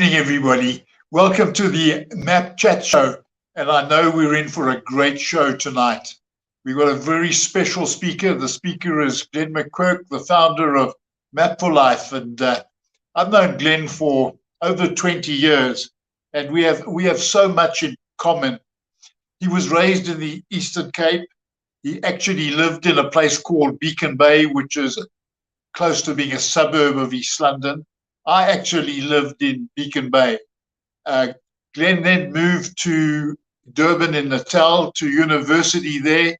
evening, everybody. Welcome to the Map Chat Show. And I know we're in for a great show tonight. We've got a very special speaker. The speaker is Glen McQuirk, the founder of Map for Life. And I've known Glen for over 20 years, and we have so much in common. He was raised in the Eastern Cape. He actually lived in a place called Beacon Bay, which is close to being a suburb of East London. I actually lived in Beacon Bay. Glen then moved to Durban in Natal to university there,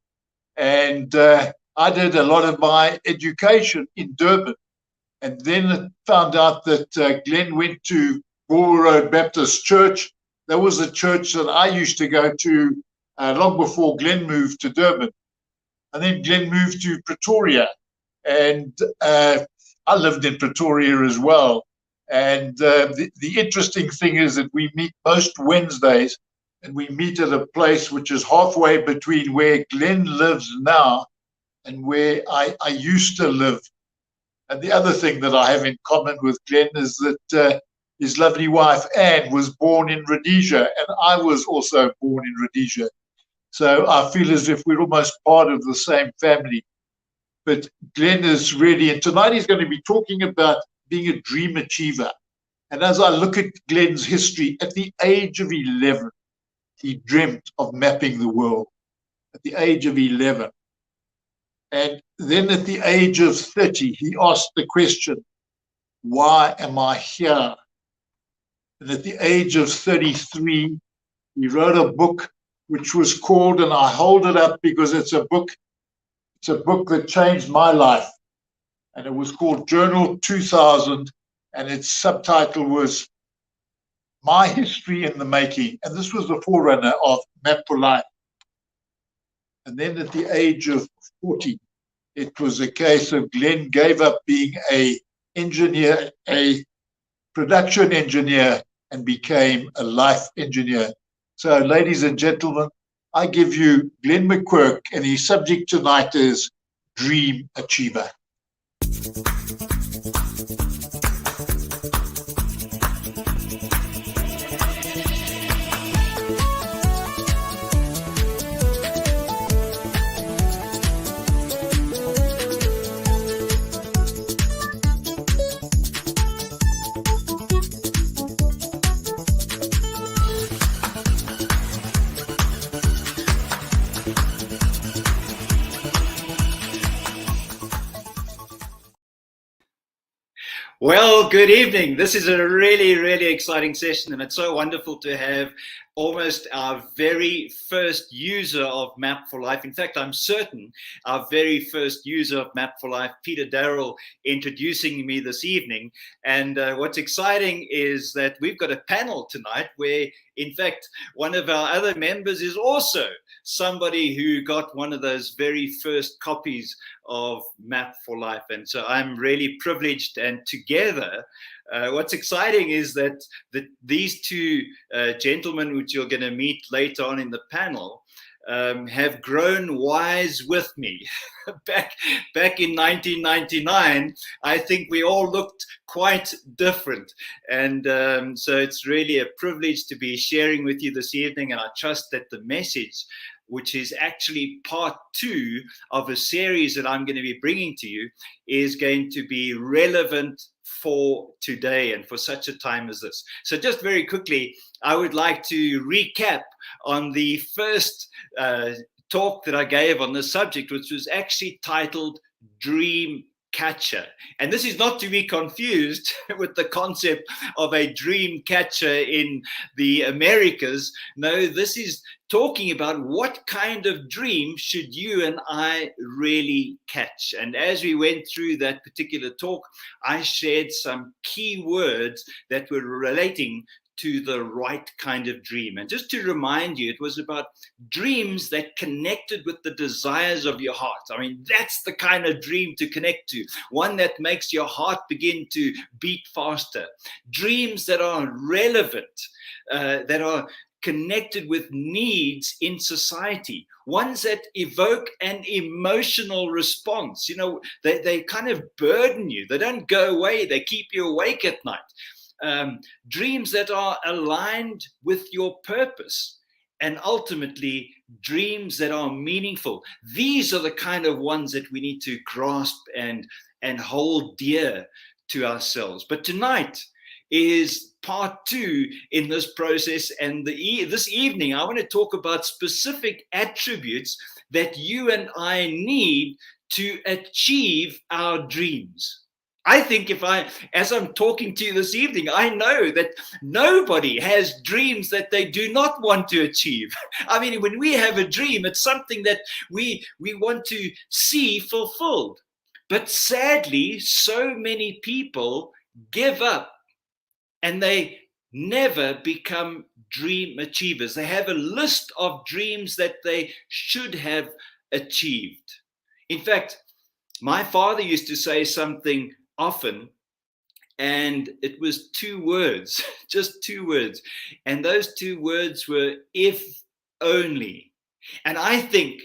and I did a lot of my education in Durban. And then found out that Glen went to Bull Road Baptist Church. That was a church that I used to go to long before Glen moved to Durban. And then Glen moved to Pretoria, and I lived in Pretoria as well. And the interesting thing is that we meet most Wednesdays, and we meet at a place which is halfway between where Glen lives now and where I used to live. And the other thing that I have in common with Glen is that his lovely wife, Anne, was born in Rhodesia, and I was also born in Rhodesia. So I feel as if we're almost part of the same family. But Glen is really, and tonight he's going to be talking about being a dream achiever. And as I look at Glen's history, at the age of 11, he dreamt of mapping the world. At the age of 11. And then at the age of 30, he asked the question, why am I here? And at the age of 33, he wrote a book which was called, and I hold it up because it's a book that changed my life. And it was called Journal 2000, and its subtitle was My History in the Making. And this was the forerunner of Map for Life. And then at the age of 40, it was a case of Glen gave up being a production engineer, and became a life engineer. So, ladies and gentlemen, I give you Glen McQuirk, and his subject tonight is Dream Achiever. Well, good evening. This is a really, really exciting session, and it's so wonderful to have almost our very first user of Map for Life. In fact, I'm certain our very first user of Map for Life, Peter Darrell, introducing me this evening. And what's exciting is that we've got a panel tonight where, in fact, one of our other members is also somebody who got one of those very first copies of Map for Life. And so I'm really privileged, and together, what's exciting is that these two gentlemen, which you're going to meet later on in the panel, have grown wise with me. Back in 1999, I think we all looked quite different. And so it's really a privilege to be sharing with you this evening. And I trust that the message, which is actually part 2 of a series that I'm going to be bringing to you, is going to be relevant for today and for such a time as this. So just very quickly, I would like to recap on the first talk that I gave on this subject, which was actually titled Dream Catcher. And this is not to be confused with the concept of a dream catcher in the Americas. No, this is talking about what kind of dream should you and I really catch. And as we went through that particular talk, I shared some key words that were relating to the right kind of dream. And just to remind you, it was about dreams that connected with the desires of your heart. I mean, that's the kind of dream to connect to, one that makes your heart begin to beat faster. Dreams that are relevant, that are connected with needs in society, ones that evoke an emotional response. You know, they kind of burden you. They don't go away. They keep you awake at night. dreams that are aligned with your purpose, and ultimately dreams that are meaningful. These are the kind of ones that we need to grasp and hold dear to ourselves. But tonight is part 2 in this process, and this evening I want to talk about specific attributes that you and I need to achieve our dreams. I think as I'm talking to you this evening, I know that nobody has dreams that they do not want to achieve. I mean, when we have a dream, it's something that we want to see fulfilled. But sadly, so many people give up and they never become dream achievers. They have a list of dreams that they should have achieved. In fact, my father used to say something often, and it was 2 words, just 2 words. And those 2 words were, if only. And I think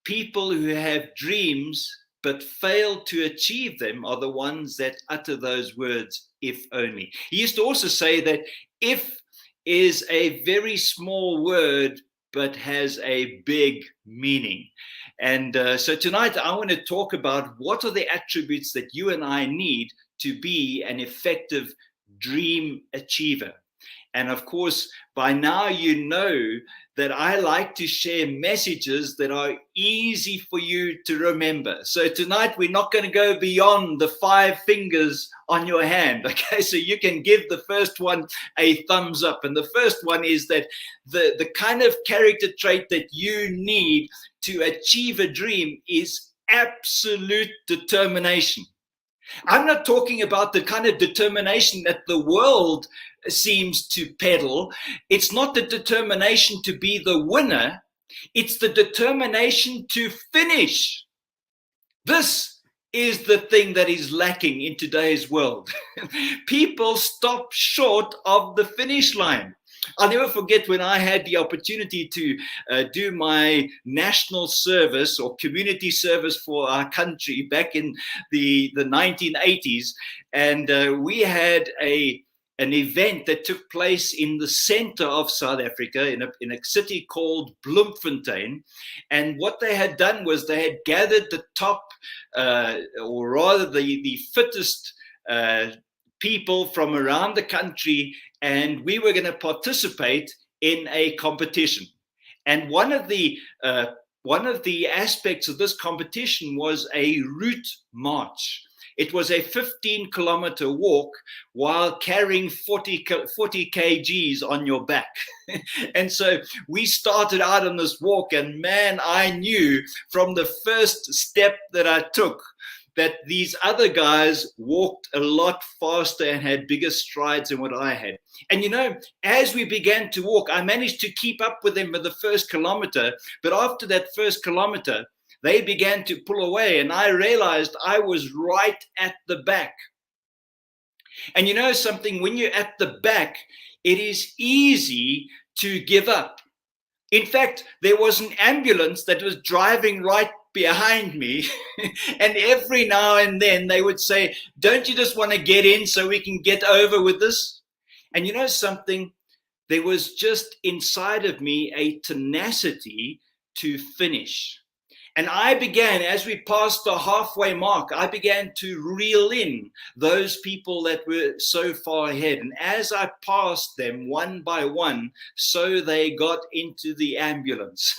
people who have dreams but fail to achieve them are the ones that utter those words, if only. He used to also say that if is a very small word but has a big meaning. And so tonight I want to talk about what are the attributes that you and I need to be an effective dream achiever. And of course, by now you know that I like to share messages that are easy for you to remember. So tonight we're not going to go beyond the 5 fingers on your hand. Okay, so you can give the first one a thumbs up. And the first one is that the kind of character trait that you need to achieve a dream is absolute determination. I'm not talking about the kind of determination that the world seems to peddle. It's not the determination to be the winner. It's the determination to finish. This is the thing that is lacking in today's world. People stop short of the finish line. I'll never forget when I had the opportunity to do my national service or community service for our country back in the 1980s. And we had an event that took place in the center of South Africa in a city called Bloemfontein. And what they had done was they had gathered the top, or rather the fittest people from around the country, and we were going to participate in a competition. And one of the aspects of this competition was a route march. It was a 15-kilometer walk while carrying 40 kgs on your back. And so we started out on this walk, and man, I knew from the first step that I took that these other guys walked a lot faster and had bigger strides than what I had. And you know, as we began to walk, I managed to keep up with them for the first kilometer. But after that first kilometer, they began to pull away, and I realized I was right at the back. And you know something, when you're at the back, it is easy to give up. In fact, there was an ambulance that was driving right behind me, and every now and then they would say, "Don't you just want to get in so we can get over with this?" And you know something, there was just inside of me a tenacity to finish. And I began, as we passed the halfway mark, I began to reel in those people that were so far ahead. And as I passed them one by one, so they got into the ambulance.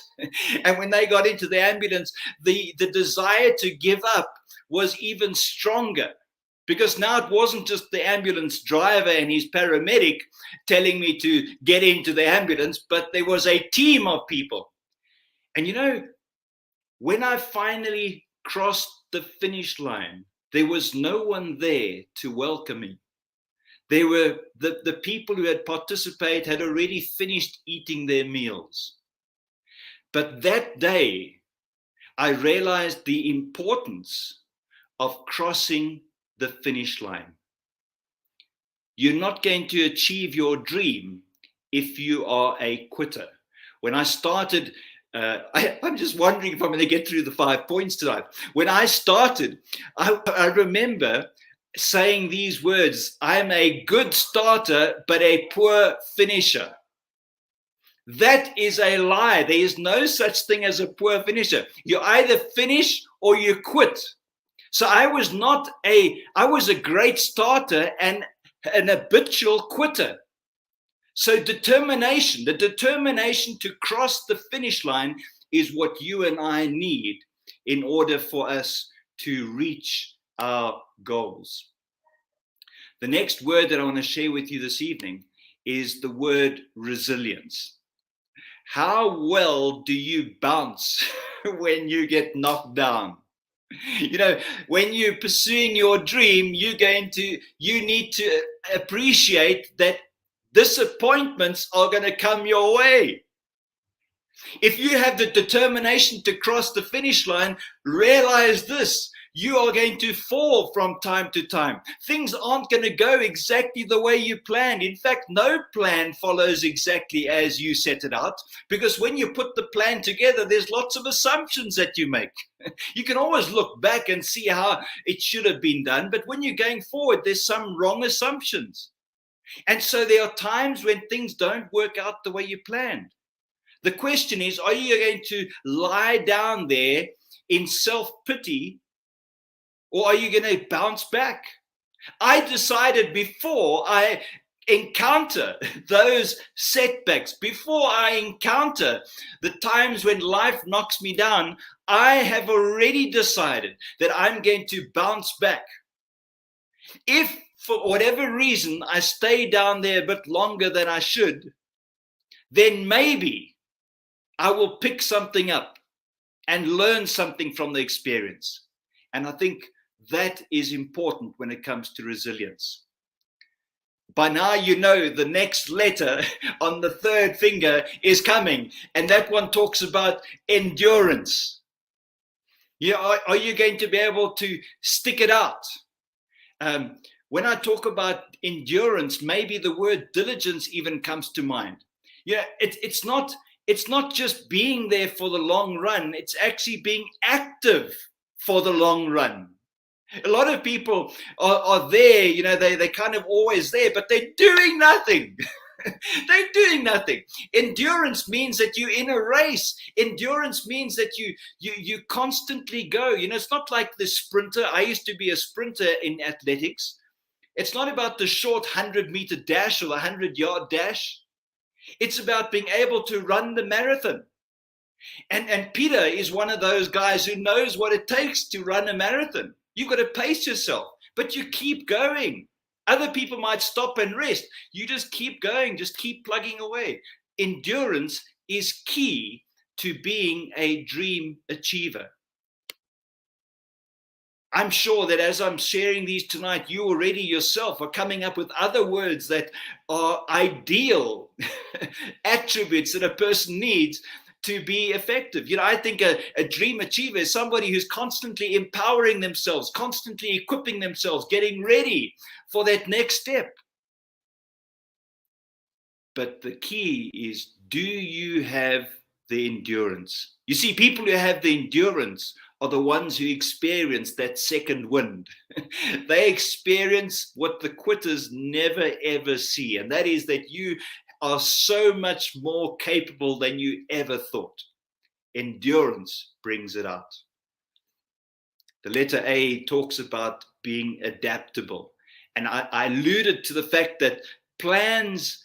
And when they got into the ambulance, the desire to give up was even stronger. Because now it wasn't just the ambulance driver and his paramedic telling me to get into the ambulance, but there was a team of people. And you know, when I finally crossed the finish line, there was no one there to welcome me. They were the people who had participated had already finished eating their meals. But that day, I realized the importance of crossing the finish line. You're not going to achieve your dream if you are a quitter. When I started, I'm just wondering if I'm going to get through the 5 points tonight. When I started, I remember saying these words, I'm a good starter, but a poor finisher. That is a lie. There is no such thing as a poor finisher. You either finish or you quit. So I was a great starter and an habitual quitter. So the determination to cross the finish line is what you and I need in order for us to reach our goals. The next word that I want to share with you this evening is the word resilience. How well do you bounce when you get knocked down? You know, when you're pursuing your dream, you need to appreciate that disappointments are going to come your way. If you have the determination to cross the finish line, realize this: you are going to fall from time to time. Things aren't going to go exactly the way you planned. In fact, no plan follows exactly as you set it out, because when you put the plan together, there's lots of assumptions that you make. You can always look back and see how it should have been done, but when you're going forward, there's some wrong assumptions. And so there are times when things don't work out the way you planned. The question is, are you going to lie down there in self-pity, or are you going to bounce back? I decided before I encounter those setbacks, before I encounter the times when life knocks me down, I have already decided that I'm going to bounce back. If for whatever reason I stay down there a bit longer than I should, then maybe I will pick something up and learn something from the experience. And I think that is important when it comes to resilience. By now, you know the next letter on the third finger is coming, and that one talks about endurance. Are you going to be able to stick it out? When I talk about endurance, maybe the word diligence even comes to mind. It's not just being there for the long run, it's actually being active for the long run. A lot of people are there, they're kind of always there, but they're doing nothing. They're doing nothing. Endurance means that you're in a race. Endurance means that you constantly go. It's not like the sprinter. I used to be a sprinter in athletics. It's not about the short 100-meter dash or the 100-yard dash. It's about being able to run the marathon. And Peter is one of those guys who knows what it takes to run a marathon. You've got to pace yourself, but you keep going. Other people might stop and rest. You just keep going, just keep plugging away. Endurance is key to being a dream achiever. I'm sure that as I'm sharing these tonight, you already yourself are coming up with other words that are ideal attributes that a person needs to be effective. I think a dream achiever is somebody who's constantly empowering themselves, constantly equipping themselves, getting ready for that next step. But the key is, do you have the endurance? You see, people who have the endurance are the ones who experience that second wind. They experience what the quitters never ever see, and that is that you are so much more capable than you ever thought. Endurance brings it out. The letter A talks about being adaptable. And I alluded to the fact that plans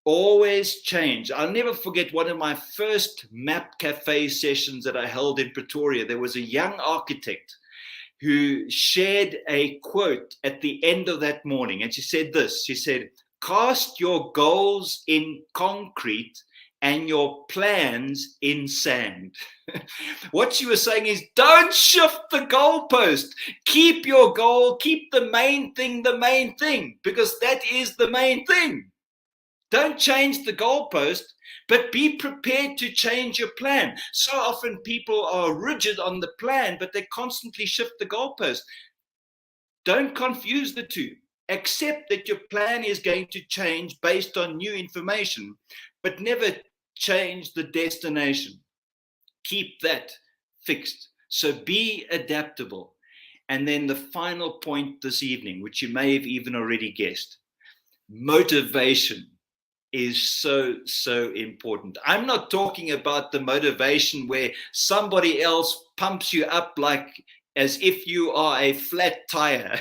always change. I'll never forget one of my first Map Cafe sessions that I held in Pretoria. There was a young architect who shared a quote at the end of that morning. And she said this, she said, "Cast your goals in concrete and your plans in sand." What she was saying is, don't shift the goalpost. Keep your goal, keep the main thing, because that is the main thing. Don't change the goalpost, but be prepared to change your plan. So often people are rigid on the plan, but they constantly shift the goalpost. Don't confuse the two. Accept that your plan is going to change based on new information, but never change the destination. Keep that fixed. So be adaptable. And then the final point this evening, which you may have even already guessed, motivation is so, so important. I'm not talking about the motivation where somebody else pumps you up like as if you are a flat tire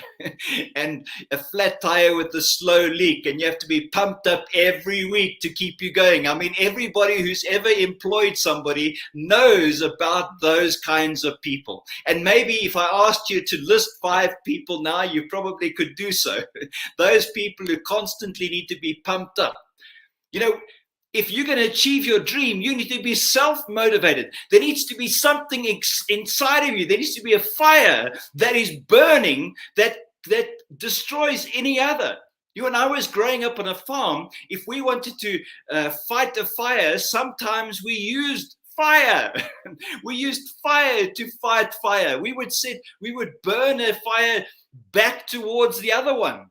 and a flat tire with a slow leak, and you have to be pumped up every week to keep you going. I mean, everybody who's ever employed somebody knows about those kinds of people. And maybe if I asked you to list 5 people now, you probably could do so. Those people who constantly need to be pumped up. You know, if you're going to achieve your dream, you need to be self-motivated. There needs to be something inside of you. There needs to be a fire that is burning that destroys any other. You and I was growing up on a farm. If we wanted to fight a fire, sometimes we used fire. We used fire to fight fire. We would burn a fire back towards the other one.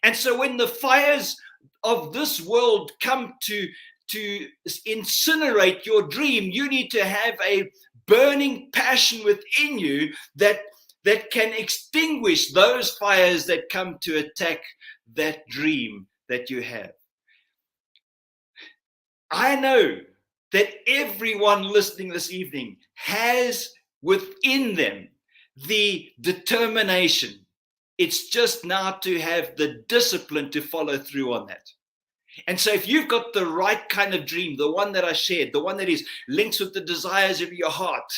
And so when the fires of this world come to incinerate your dream, you need to have a burning passion within you that can extinguish those fires that come to attack that dream that you have. I know that everyone listening this evening has within them the determination. It's just now to have the discipline to follow through on that. And so if you've got the right kind of dream, the one that I shared, the one that is linked with the desires of your heart,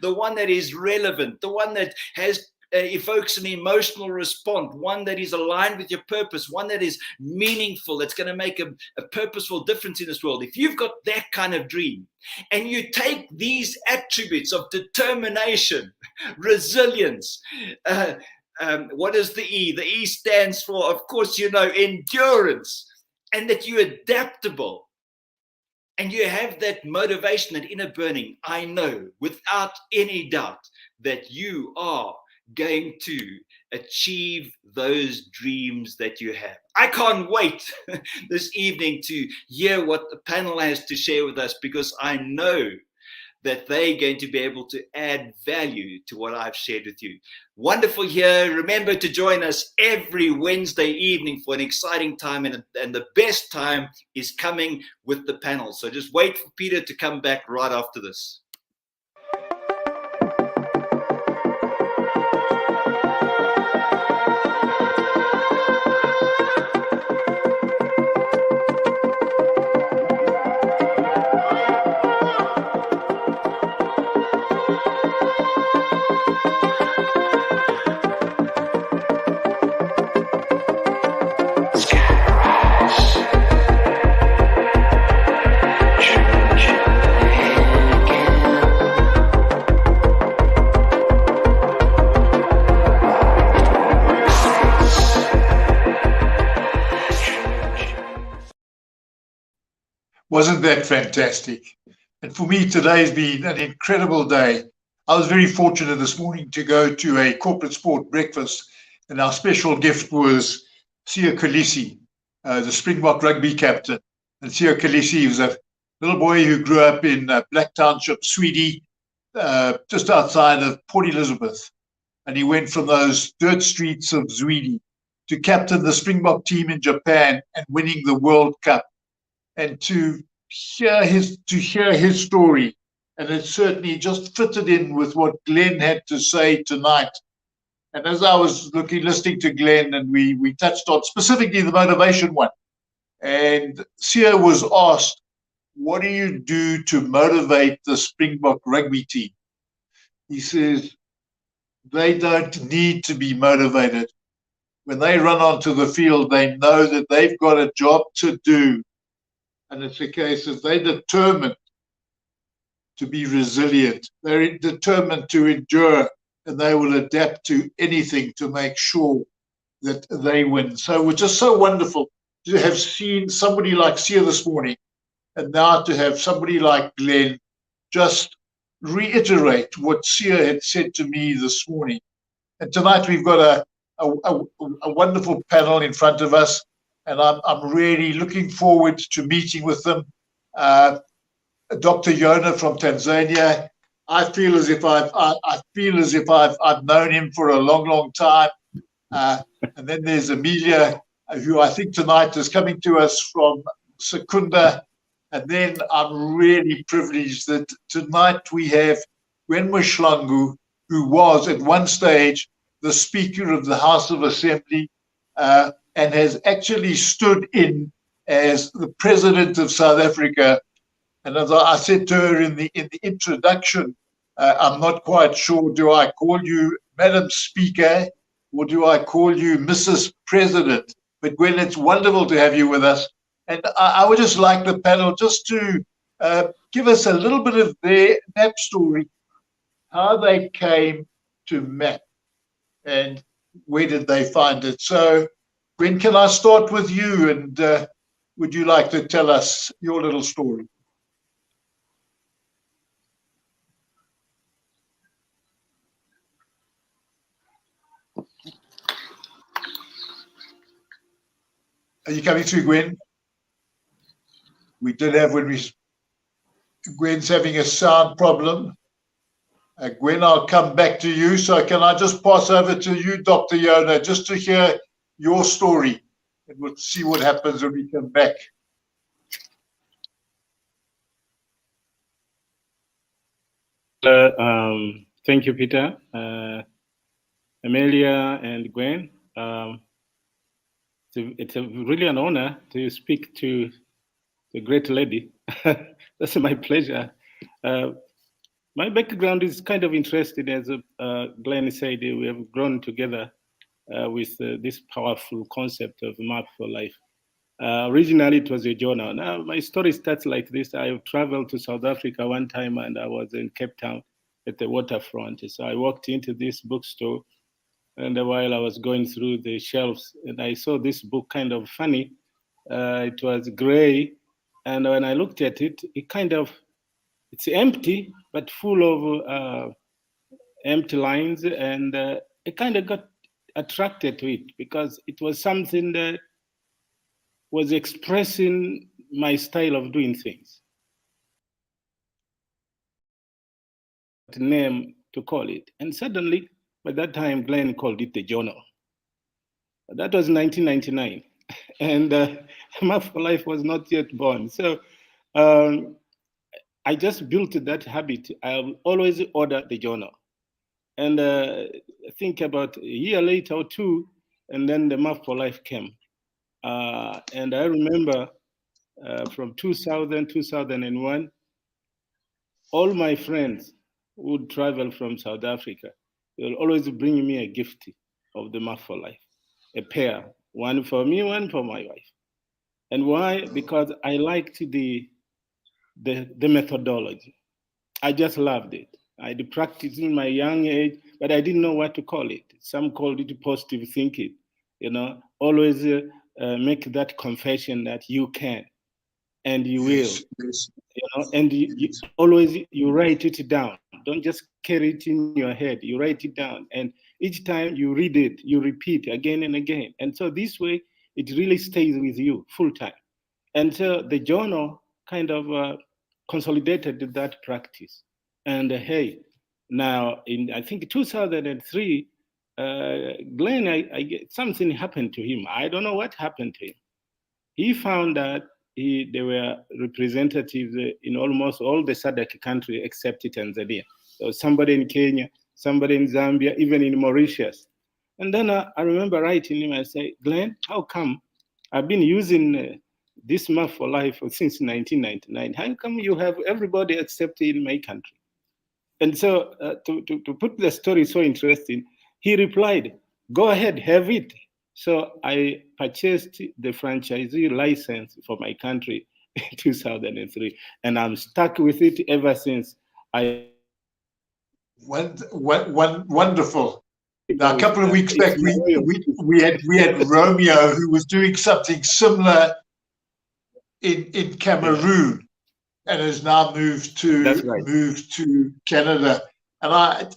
the one that is relevant, the one that has evokes an emotional response, one that is aligned with your purpose, one that is meaningful, that's going to make a purposeful difference in this world. If you've got that kind of dream and you take these attributes of determination, resilience, what is the E? The E stands for, of course, you know, endurance, and that you're adaptable and you have that motivation, that inner burning. I know without any doubt that you are going to achieve those dreams that you have. I can't wait this evening to hear what the panel has to share with us, because I know that they're going to be able to add value to what I've shared with you. Wonderful here. Remember to join us every Wednesday evening for an exciting time, and the best time is coming with the panel. So just wait for Peter to come back right after this. Wasn't that fantastic? And for me, today's been an incredible day. I was very fortunate this morning to go to a corporate sport breakfast, and our special gift was Siya Kolisi, the Springbok rugby captain. And Siya Kolisi was a little boy who grew up in Black Township, Sweden, just outside of Port Elizabeth. And he went from those dirt streets of Zweden to captain the Springbok team in Japan and winning the World Cup. And to hear his story, and it certainly just fitted in with what Glen had to say tonight. And as I was listening to Glen, and we touched on specifically the motivation one, and Siya was asked, what do you do to motivate the Springbok rugby team? He says, they don't need to be motivated. When they run onto the field, they know that they've got a job to do. And it's a case of they're determined to be resilient. They're determined to endure, and they will adapt to anything to make sure that they win. So it was just so wonderful to have seen somebody like Siya this morning, and now to have somebody like Glen just reiterate what Siya had said to me this morning. And tonight we've got a wonderful panel in front of us. And I'm really looking forward to meeting with them. Dr. Yona from Tanzania, I feel as if I've known him for a long, long time. And then there's Amelia, who I think tonight is coming to us from Secunda. And then I'm really privileged that tonight we have Glen Mshlangu, who was at one stage the Speaker of the House of Assembly, and has actually stood in as the President of South Africa. And as I said to her in the introduction, I'm not quite sure, do I call you Madam Speaker or do I call you Mrs. President? But Glen, it's wonderful to have you with us. And I would just like the panel just to give us a little bit of their MAP story, how they came to MAP and where did they find it. So Glen, can I start with you, and would you like to tell us your little story? Are you coming through, Glen? We did have Gwen's having a sound problem. Glen, I'll come back to you. So can I just pass over to you, Dr. Yona, just to hear your story, and we'll see what happens when we come back. Thank you, Peter. Amelia and Gwen. It's really an honor to speak to the great lady. That's my pleasure. My background is kind of interesting, as Glen said. We have grown together with this powerful concept of MAP for Life. Originally, it was a journal. Now, my story starts like this. I traveled to South Africa one time, and I was in Cape Town at the waterfront. So I walked into this bookstore, and while I was going through the shelves, and I saw this book, kind of funny. It was gray, and when I looked at it, it's empty, but full of empty lines, and I kind of got attracted to it because it was something that was expressing my style of doing things. The name to call it, and suddenly, by that time, Glen called it the journal. That was 1999, and MAP for Life was not yet born. So I just built that habit. I'll always order the journal. And I think about a year later or two, and then the MAP for Life came. And I remember from 2000, 2001, all my friends would travel from South Africa. They'll always bring me a gift of the MAP for Life, a pair, one for me, one for my wife. And why? Because I liked the methodology. I just loved it. I practiced in my young age, but I didn't know what to call it. Some called it positive thinking. Always make that confession that you can and you will. Yes. And you always write it down. Don't just carry it in your head. You write it down, and each time you read it, you repeat again and again. And so this way, it really stays with you full time. And so the journal kind of consolidated that practice. And hey, now in I think 2003, Glen, something happened to him. I don't know what happened to him. He found that there were representatives in almost all the SADC countries except Tanzania. So somebody in Kenya, somebody in Zambia, even in Mauritius. And then I remember writing him and say, Glen, how come I've been using this MAP for Life since 1999? How come you have everybody except in my country? And so to put the story so interesting, he replied, go ahead, have it. So I purchased the franchisee license for my country in 2003, and I'm stuck with it ever since. Wonderful. Now, a couple of weeks back, we had Romeo, who was doing something similar in Cameroon, and has now moved to Canada. And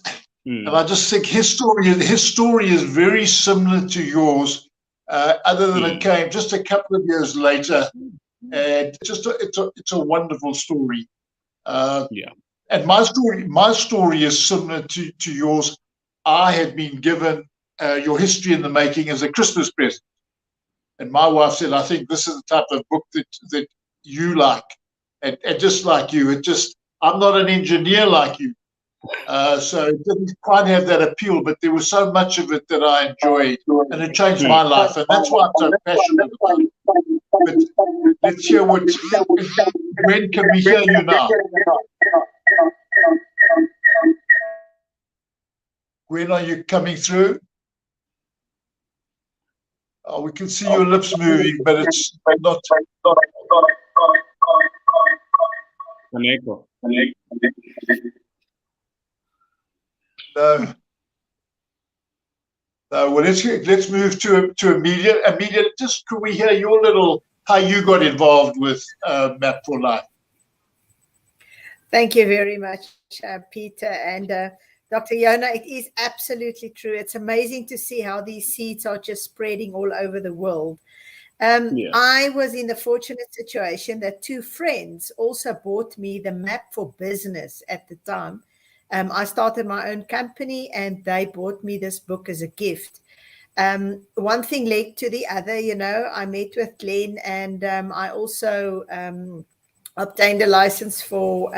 I just think his story is very similar to yours, other than it came just a couple of years later, and it's a wonderful story. And my story is similar to yours. I had been given Your History in the Making as a Christmas present. And my wife said, I think this is the type of book that you like. And just like you, I'm not an engineer like you. So it didn't quite have that appeal, but there was so much of it that I enjoyed, and it changed my life. And that's why I'm so passionate about it. But let's hear when can we hear you now? Gwen, are you coming through? Oh, we can see your lips moving, but it's not. An echo. No. Well, let's move to Amelia. Amelia, just could we hear your how you got involved with Map for Life? Thank you very much, Peter and Dr. Yona. It is absolutely true. It's amazing to see how these seeds are just spreading all over the world. I was in the fortunate situation that two friends also bought me the Map for Business at the time. I started my own company and they bought me this book as a gift. One thing led to the other, I met with Glen and I also obtained a license for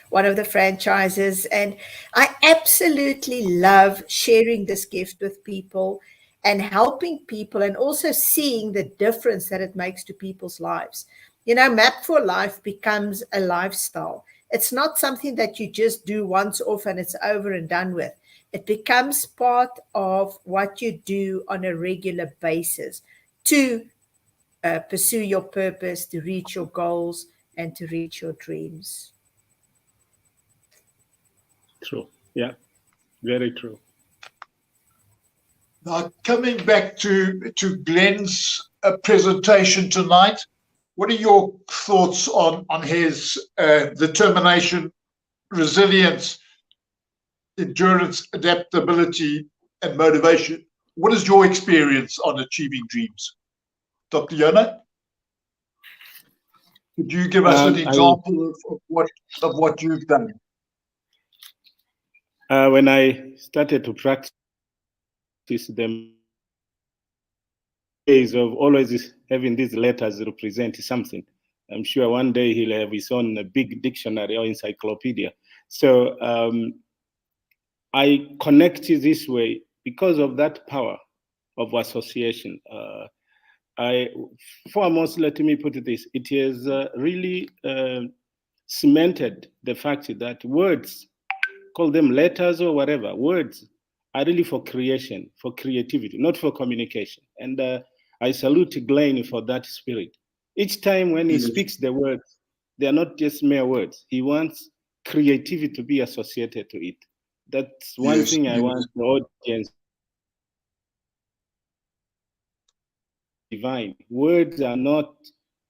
one of the franchises. And I absolutely love sharing this gift with people and helping people and also seeing the difference that it makes to people's lives. Map for Life becomes a lifestyle. It's not something that you just do once off and it's over and done with. It becomes part of what you do on a regular basis to pursue your purpose, to reach your goals, and to reach your dreams. True. Yeah, very true. Now, coming back to Glen's presentation tonight, what are your thoughts on his determination, resilience, endurance, adaptability, and motivation? What is your experience on achieving dreams? Dr. Yona? Could you give us an example of what you've done? When I started to practice them, days of always having these letters represent something. I'm sure one day he'll have his own big dictionary or encyclopedia. So I connect this way because of that power of association. Foremost, let me put it this, it has really cemented the fact that words, call them letters or whatever, words are really for creation, for creativity, not for communication. And I salute Glen for that spirit. Each time when he speaks the words, they are not just mere words. He wants creativity to be associated to it. That's one thing I want the audience. Divine. Words are not,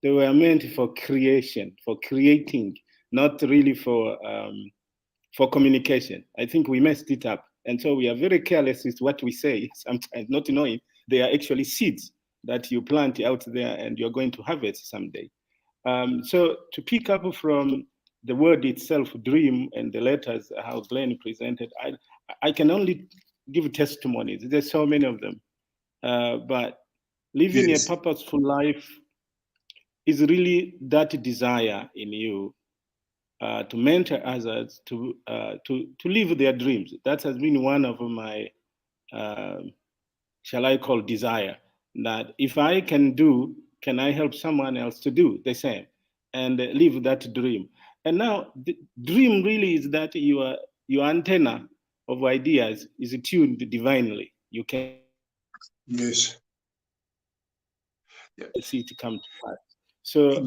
they were meant for creation, for creating, not really for communication. I think we messed it up. And so we are very careless with what we say, sometimes not knowing they are actually seeds that you plant out there and you're going to harvest someday. So to pick up from the word itself, dream, and the letters, how Glen presented, I can only give testimonies. There's so many of them. But living a purposeful life is really that desire in you to mentor others to live their dreams. That has been one of my, shall I call, desire, that if I can do, can I help someone else to do the same and live that dream? And now the dream really is that your antenna of ideas is tuned divinely. You can see it come to pass. So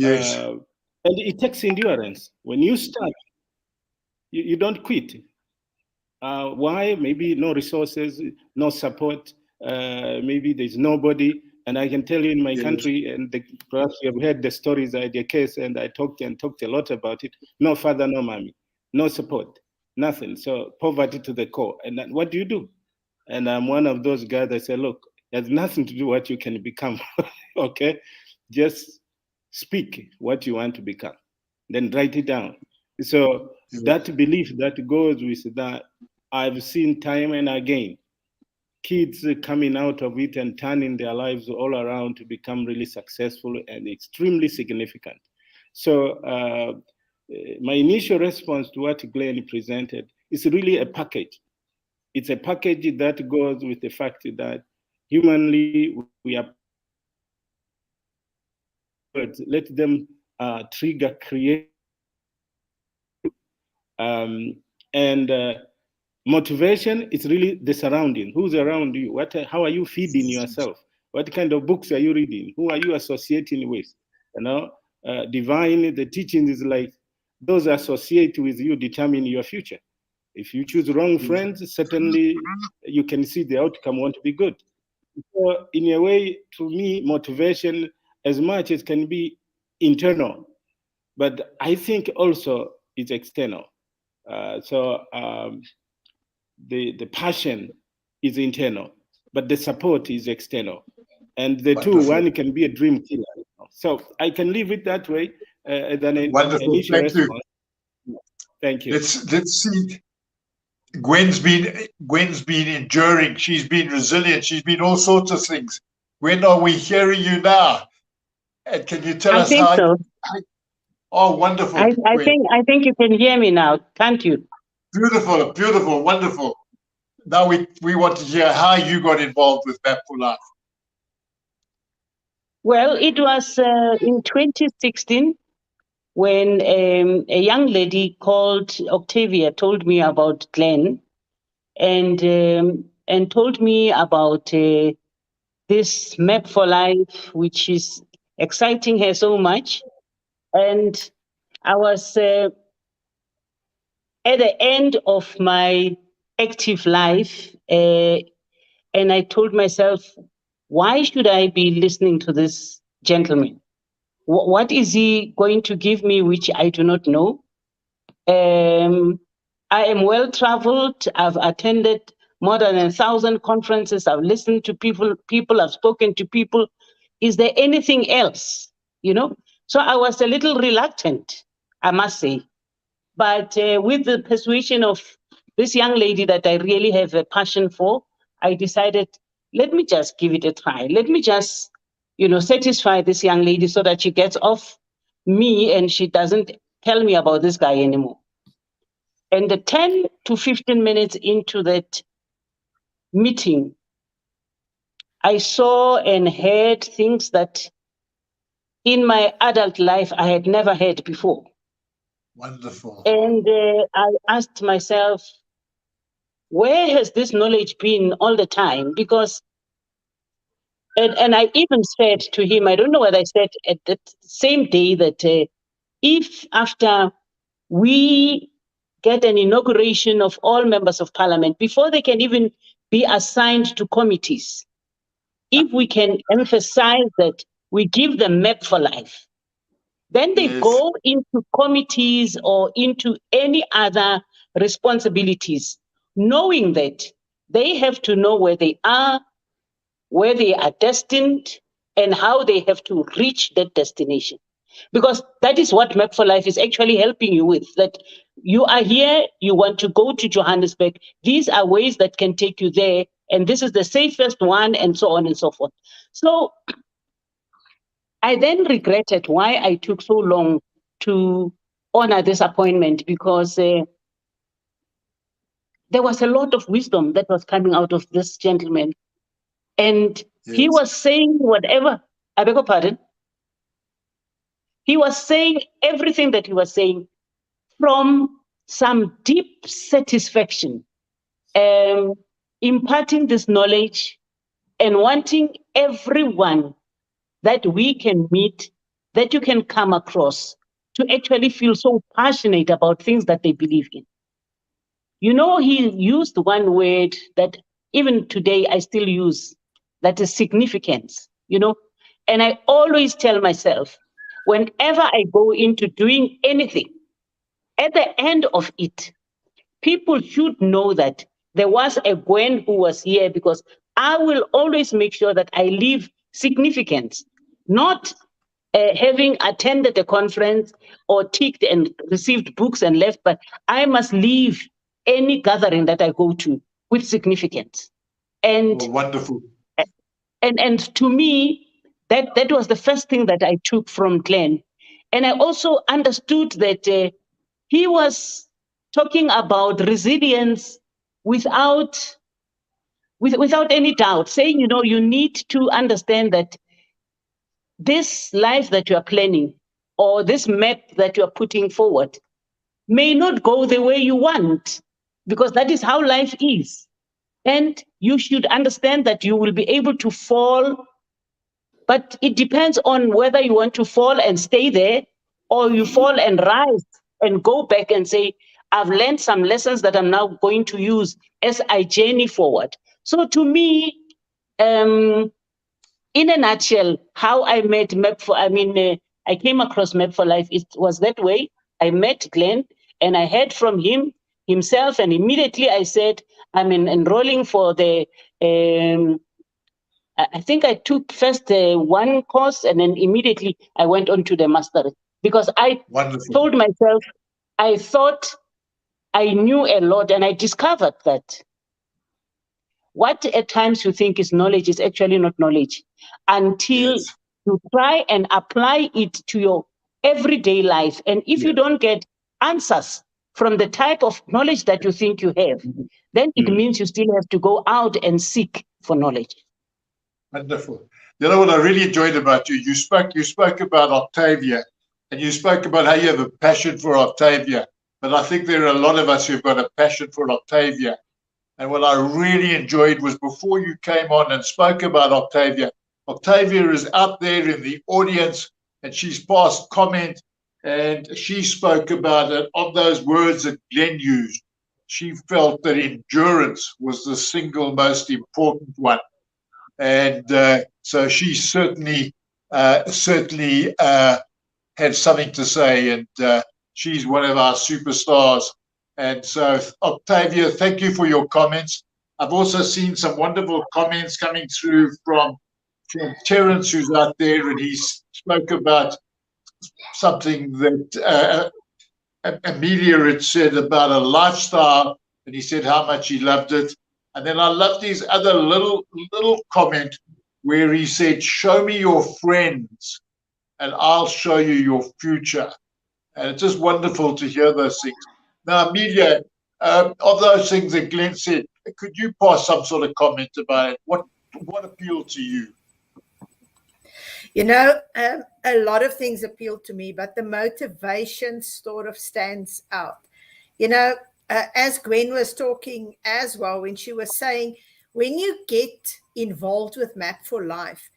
and it takes endurance. When you start, you don't quit. Why? Maybe no resources, no support. Maybe there's nobody. And I can tell you in my country, and perhaps you have heard the stories, the case, and I talked a lot about it. No father, no mommy, no support, nothing. So poverty to the core. And then what do you do? And I'm one of those guys that say, look, it has nothing to do what you can become. Okay, just speak what you want to become, then write it down. So that belief that goes with that, I've seen time and again, kids coming out of it and turning their lives all around to become really successful and extremely significant. So my initial response to what Glen presented is really a package. It's a package that goes with the fact that humanly we are, let them trigger create and motivation is really the surrounding. Who's around you? How are you feeding yourself? What kind of books are you reading? Who are you associating with? You know, divine, the teaching is like those associate with you determine your future. If you choose wrong friends, certainly you can see the outcome won't be good. So in a way, to me, motivation, as much as can be internal, but I think also it's external. The passion is internal, but the support is external. And the two, one can be a dream killer. So I can leave it that way as an initial response. Thank you. Let's see. Gwen's been enduring. She's been resilient. She's been all sorts of things. When are we hearing you now? And can you tell us how? So. Oh, wonderful. I think you can hear me now. Thank you. Beautiful, beautiful, wonderful. Now we want to hear how you got involved with Map for Life. Well, it was in 2016 when a young lady called Octavia told me about Glen and told me about this Map for Life, which is exciting her so much. And I was at the end of my active life, and I told myself, why should I be listening to this gentleman? What is he going to give me which I do not know? I am well traveled. I've attended more than 1,000 conferences. I've listened to people. I've spoken to people. Is there anything else? You know? So I was a little reluctant, I must say. But with the persuasion of this young lady that I really have a passion for, I decided, let me just give it a try. Let me just, satisfy this young lady so that she gets off me and she doesn't tell me about this guy anymore. And the 10 to 15 minutes into that meeting, I saw and heard things that in my adult life I had never heard before. Wonderful. And I asked myself, where has this knowledge been all the time? Because, and I even said to him, I don't know what I said at that same day, that if after we get an inauguration of all members of parliament, before they can even be assigned to committees, if we can emphasize that we give them Map for Life, then they go into committees or into any other responsibilities, knowing that they have to know where they are destined, and how they have to reach that destination. Because that is what Map for Life is actually helping you with, that you are here, you want to go to Johannesburg, these are ways that can take you there, and this is the safest one, and so on and so forth. So I then regretted why I took so long to honor this appointment, because there was a lot of wisdom that was coming out of this gentleman. And he was saying whatever, I beg your pardon? He was saying everything that he was saying from some deep satisfaction, imparting this knowledge and wanting everyone that we can meet, that you can come across, to actually feel so passionate about things that they believe in. He used one word that even today I still use, that is significance, and I always tell myself, whenever I go into doing anything, at the end of it, people should know that there was a Gwen who was here, because I will always make sure that I leave significance, not having attended a conference or ticked and received books and left, but I must leave any gathering that I go to with significance. And wonderful. And to me, that was the first thing that I took from Glen. And I also understood that he was talking about resilience without any doubt, saying, you need to understand that this life that you are planning or this map that you are putting forward may not go the way you want, because that is how life is. And you should understand that you will be able to fall, but it depends on whether you want to fall and stay there, or you fall and rise and go back and say, I've learned some lessons that I'm now going to use as I journey forward. So to me, in a nutshell, how I met I came across Map for Life, it was that way. I met Glen and I heard from himself, and immediately I said, I'm enrolling for the, I think I took first one course and then immediately I went on to the mastery, because I told myself, I thought I knew a lot, and I discovered that what at times you think is knowledge is actually not knowledge until you try and apply it to your everyday life. And if you don't get answers from the type of knowledge that you think you have, then it means you still have to go out and seek for knowledge. Wonderful. You know what I really enjoyed about you? You spoke about Octavia, and you spoke about how you have a passion for Octavia. But I think there are a lot of us who've got a passion for Octavia. And what I really enjoyed was before you came on and spoke about Octavia, Octavia is out there in the audience and she's passed comment, and she spoke about it of those words that Glen used. She felt that endurance was the single most important one. And so she certainly had something to say, and she's one of our superstars. And so, Octavia, thank you for your comments. I've also seen some wonderful comments coming through from Terence, who's out there, and he spoke about something that Amelia had said about a lifestyle, and he said how much he loved it. And then I loved his other little comment where he said, show me your friends and I'll show you your future. And it's just wonderful to hear those things. Now, Amelia, of those things that Glen said, could you pass some sort of comment about it? What appealed to you? A lot of things appeal to me, but the motivation sort of stands out. As Gwen was talking as well, when she was saying, when you get involved with Map for Life,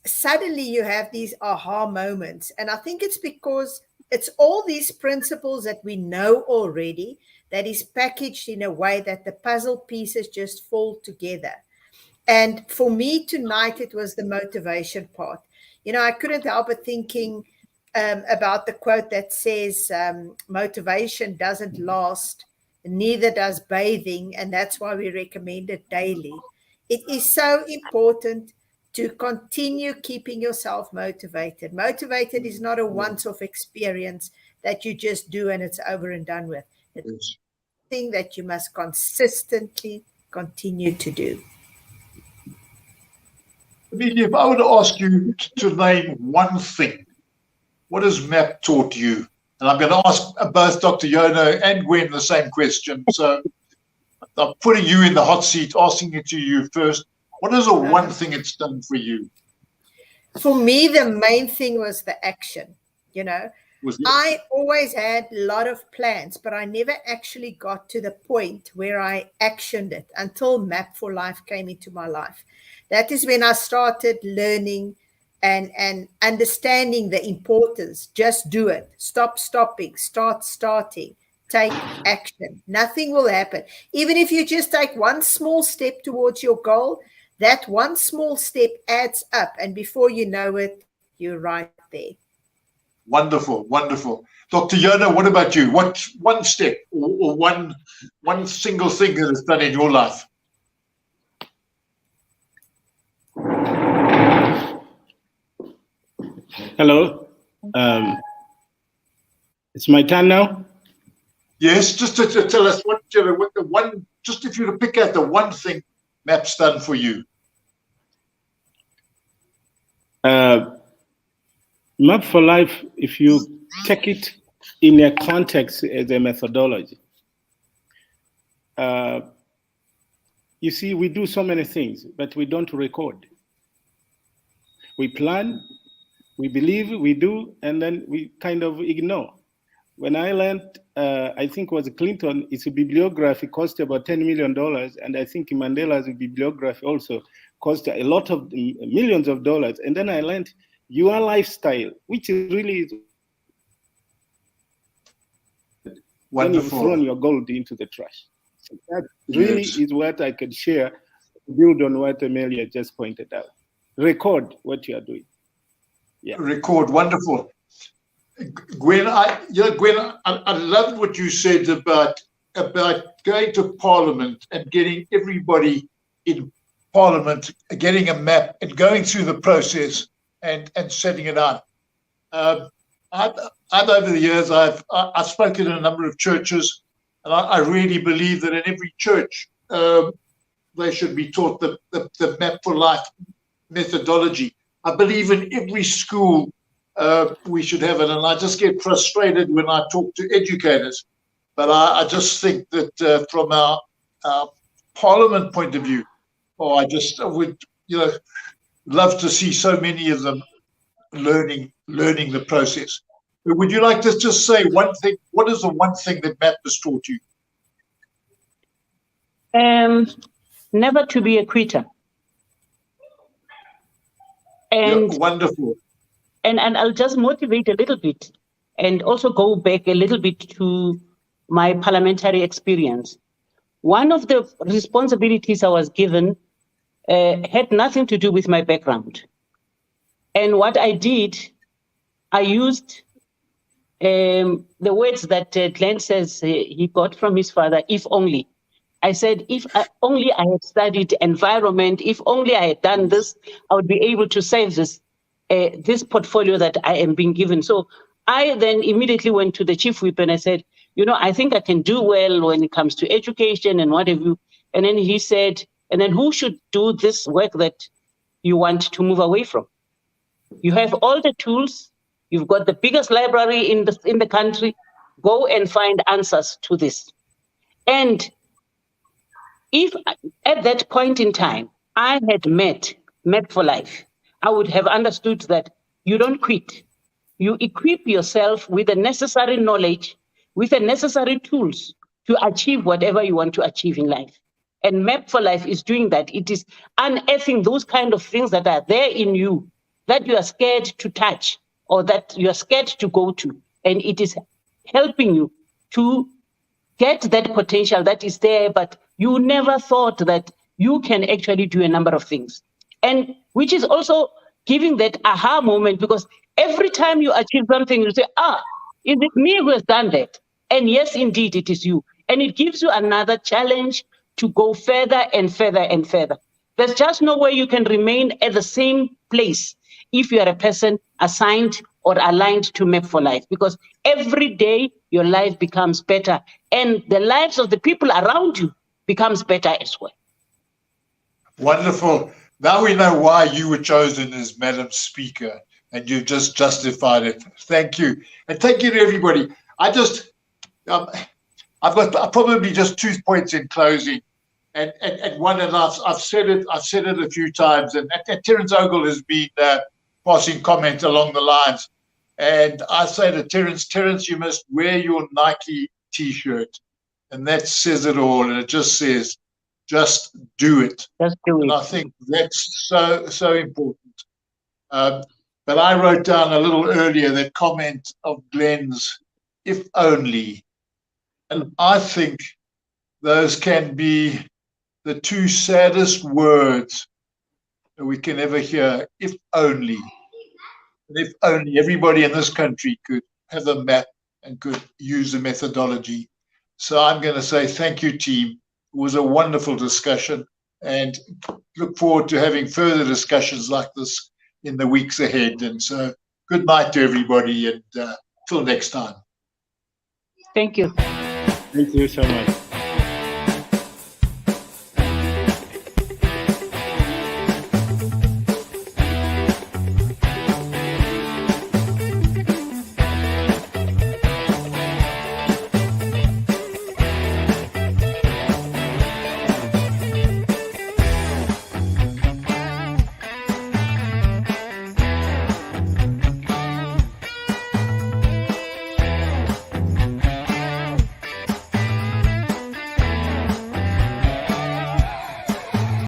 suddenly you have these aha moments. And I think it's because it's all these principles that we know already that is packaged in a way that the puzzle pieces just fall together. And for me tonight, it was the motivation part. I couldn't help but thinking about the quote that says, motivation doesn't last, neither does bathing, and that's why we recommend it daily. It is so important to continue keeping yourself motivated. Motivated is not a once-off experience that you just do and it's over and done with. It's something that you must consistently continue to do. Amelia, if I were to ask you to name one thing, what has MAP taught you? And I'm going to ask both Dr. Yono and Gwen the same question. So I'm putting you in the hot seat, asking it to you first. What is the one thing it's done for you? For me, the main thing was the action. I always had a lot of plans, but I never actually got to the point where I actioned it until Map for Life came into my life. That is when I started learning and understanding the importance. Just do it. Stop stopping. Start starting. Take action. Nothing will happen. Even if you just take one small step towards your goal, that one small step adds up. And before you know it, you're right there. Wonderful, wonderful. Dr. Yono, what about you? What one step or one single thing that has done in your life? Hello. It's my turn now? Yes, just to tell us what the one, just if you were to pick out the one thing MAP's done for you. Map for Life, if you take it in a context as a methodology, you see, we do so many things, but we don't record. We plan, we believe, we do, and then we kind of ignore. When I learned, I think it was Clinton, its bibliography cost about $10 million, and I think Mandela's bibliography also cost a lot of millions of dollars. And then I learned your lifestyle, which is really wonderful. When you've thrown your gold into the trash. So that really is what I could share, build on what Amelia just pointed out. Record what you are doing. Yeah. Record, wonderful. Gwen, I loved what you said about going to Parliament and getting everybody in Parliament, getting a map and going through the process and setting it out. I've over the years, I've spoken in a number of churches, and I really believe that in every church they should be taught the Map for Life methodology. I believe in every school we should have it, and I just get frustrated when I talk to educators. But I just think that from our Parliament point of view, I would love to see so many of them learning the process. But would you like to just say one thing? What is the one thing that MAP has taught you? Never to be a quitter. And wonderful. And I'll just motivate a little bit and also go back a little bit to my parliamentary experience. One of the responsibilities I was given had nothing to do with my background. And what I did, I used the words that Glen says he got from his father, if only. I said, if only I had studied environment, if only I had done this, I would be able to save this portfolio that I am being given. So I then immediately went to the chief whip and I said, I think I can do well when it comes to education and what have you. And then he said, and then who should do this work that you want to move away from? You have all the tools. You've got the biggest library in the country. Go and find answers to this. And if at that point in time I had met Map for Life, I would have understood that you don't quit. You equip yourself with the necessary knowledge, with the necessary tools to achieve whatever you want to achieve in life. And Map for Life is doing that. It is unearthing those kind of things that are there in you that you are scared to touch or that you are scared to go to. And it is helping you to get that potential that is there, but you never thought that you can actually do a number of things. And which is also giving that aha moment, because every time you achieve something, you say, is it me who has done that? And yes, indeed, it is you. And it gives you another challenge to go further and further and further. There's just no way you can remain at the same place if you are a person assigned or aligned to Map for Life, because every day your life becomes better and the lives of the people around you becomes better as well. Wonderful. Now we know why you were chosen as Madam Speaker, and you've just justified it. Thank you. And thank you to everybody. I've got probably just 2 points in closing. And one, and I've said it a few times, and Terence Ogle has been passing comment along the lines. And I say to Terence, you must wear your Nike T-shirt. And that says it all. And it just says, just do it. Just do it. And I think that's so important. But I wrote down a little earlier that comment of Glen's, if only. And I think those can be the 2 saddest words that we can ever hear, if only. And if only everybody in this country could have a map and could use the methodology. So I'm going to say thank you, team. It was a wonderful discussion, and look forward to having further discussions like this in the weeks ahead. And so good night to everybody, and till next time. Thank you. Thank you so much.